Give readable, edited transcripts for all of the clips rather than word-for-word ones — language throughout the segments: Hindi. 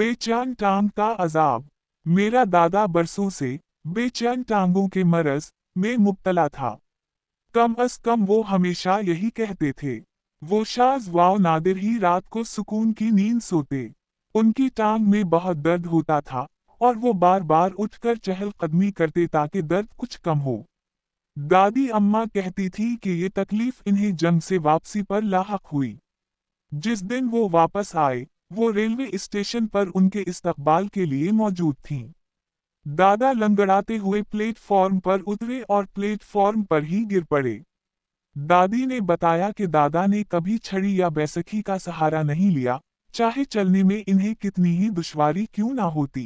बेचैन टांग का अजाब। मेरा दादा बरसों से बेचैन टांगों के मरज में मुब्तला था। कम अज कम वो हमेशा यही कहते थे। वो शाज़ वाव नादिर ही रात को सुकून की नींद सोते। उनकी टांग में बहुत दर्द होता था और वो बार बार उठकर चहलकदमी करते ताकि दर्द कुछ कम हो। दादी अम्मा कहती थी कि ये तकलीफ इन्हें जंग से वापसी पर लाहक हुई। जिस दिन वो वापस आए, वो रेलवे स्टेशन पर उनके इस्तकबाल के लिए मौजूद थीं। दादा लंगड़ाते हुए प्लेटफॉर्म पर उतरे और प्लेटफॉर्म पर ही गिर पड़े। दादी ने बताया कि दादा ने कभी छड़ी या बैसाखी का सहारा नहीं लिया, चाहे चलने में इन्हें कितनी ही दुश्वारी क्यों ना होती।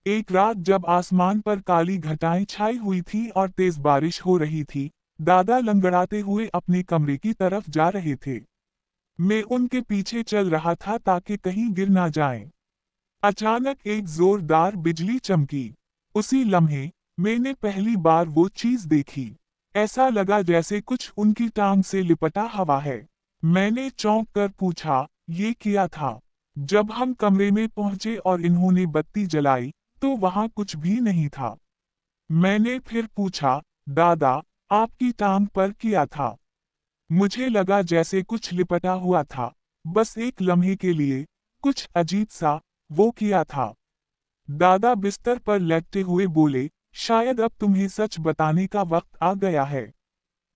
एक रात जब आसमान पर काली घटाएं छाई हुई थी और तेज बारिश हो रही थी, दादा लंगड़ाते हुए अपने कमरे की तरफ जा रहे थे। मैं उनके पीछे चल रहा था ताकि कहीं गिर ना जाएं। अचानक एक जोरदार बिजली चमकी। उसी लम्हे मैंने पहली बार वो चीज देखी। ऐसा लगा जैसे कुछ उनकी टांग से लिपटा हवा है। मैंने चौंक कर पूछा, ये क्या था? जब हम कमरे में पहुंचे और इन्होंने बत्ती जलाई, तो वहां कुछ भी नहीं था। मैंने फिर पूछा, दादा, आपकी टांग पर क्या था? मुझे लगा जैसे कुछ लिपटा हुआ था, बस एक लम्हे के लिए, कुछ अजीब सा। वो क्या था? दादा बिस्तर पर लेटते हुए बोले, शायद अब तुम्हें सच बताने का वक्त आ गया है।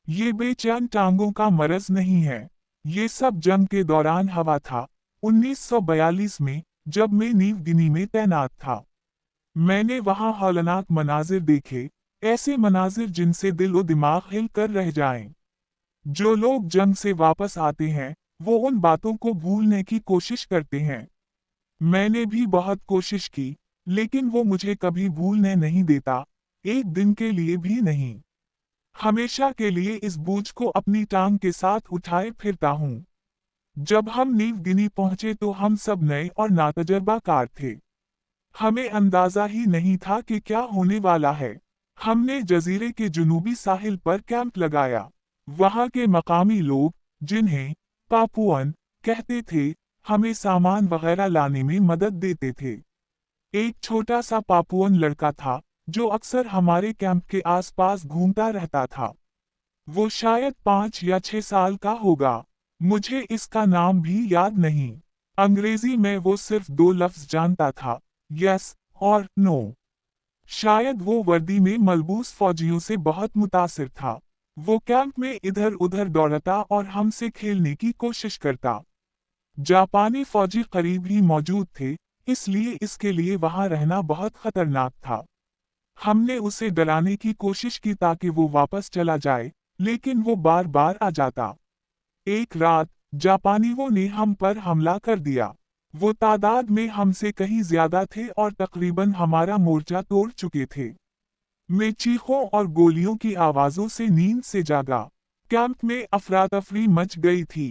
ये बेचैन टांगों का मरज नहीं है। ये सब जंग के दौरान हवा था, 1942 में, जब मैं न्यू गिनी में तैनात था। मैंने वहां हौलनाक मनाजिर देखे, ऐसे मनाजिर जिनसे दिल व दिमाग हिल कर रह जाएं। जो लोग जंग से वापस आते हैं, वो उन बातों को भूलने की कोशिश करते हैं। मैंने भी बहुत कोशिश की, लेकिन वो मुझे कभी भूलने नहीं देता, एक दिन के लिए भी नहीं। हमेशा के लिए इस बोझ को अपनी टांग के साथ उठाए फिरता हूँ। जब हम न्यू गिनी पहुंचे तो हम सब नए और नातजर्बाकार थे। हमें अंदाजा ही नहीं था कि क्या होने वाला है। हमने जजीरे के जुनूबी साहिल पर कैंप लगाया। वहां के मकामी लोग, जिन्हें पापुअन कहते थे, हमें सामान वगैरह लाने में मदद देते थे। एक छोटा सा पापुअन लड़का था, जो अक्सर हमारे कैंप के आसपास घूमता रहता था। वो शायद 5 या 6 साल का होगा। मुझे इसका नाम भी याद नहीं। अंग्रेजी में वो सिर्फ 2 लफ्ज जानता था, यस और नो। शायद वो वर्दी में मलबूस फौजियों से बहुत मुतासिर था। वो कैंप में इधर उधर दौड़ता और हमसे खेलने की कोशिश करता। जापानी फौजी करीब ही मौजूद थे, इसलिए इसके लिए वहां रहना बहुत खतरनाक था। हमने उसे डराने की कोशिश की ताकि वो वापस चला जाए, लेकिन वो बार बार आ जाता। एक रात जापानियों ने हम पर हमला कर दिया। वो तादाद में हमसे कहीं ज्यादा थे और तकरीबन हमारा मोर्चा तोड़ चुके थे। मैं चीखों और गोलियों की आवाजों से नींद से जागा। कैंप में अफरा तफरी मच गई थी।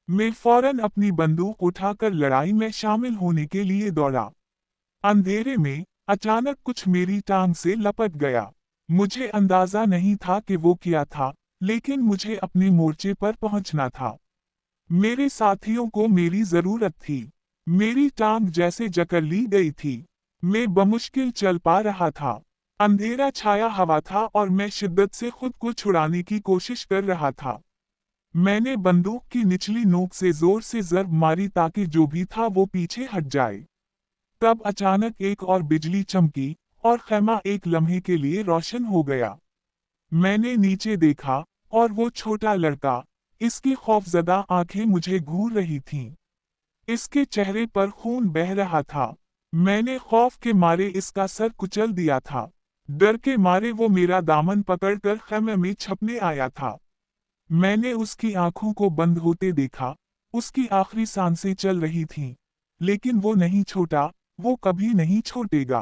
मैं फौरन अपनी बंदूक उठाकर लड़ाई में शामिल होने के लिए दौड़ा। अंधेरे में अचानक कुछ मेरी टांग से लपट गया। मुझे अंदाजा नहीं था कि वो क्या था, लेकिन मुझे अपने मोर्चे पर पहुंचना था। मेरे साथियों को मेरी जरूरत थी। मेरी टांग जैसे जकड़ ली गई थी। मैं बमुश्किल चल पा रहा था। अंधेरा छाया हवा था और मैं शिद्दत से खुद को छुड़ाने की कोशिश कर रहा था। मैंने बंदूक की निचली नोक से जोर से जर्ब मारी ताकि जो भी था वो पीछे हट जाए। तब अचानक एक और बिजली चमकी और खैमा एक लम्हे के लिए रोशन हो गया। मैंने नीचे देखा और वो छोटा लड़का, इसकी खौफजदा आंखें मुझे घूर रही थीं। इसके चेहरे पर खून बह रहा था। मैंने खौफ के मारे इसका सर कुचल दिया था। डर के मारे वो मेरा दामन पकड़कर खैमे में छपने आया था। मैंने उसकी आंखों को बंद होते देखा। उसकी आखिरी सांसें चल रही थीं। लेकिन वो नहीं छोटा, वो कभी नहीं छोटेगा।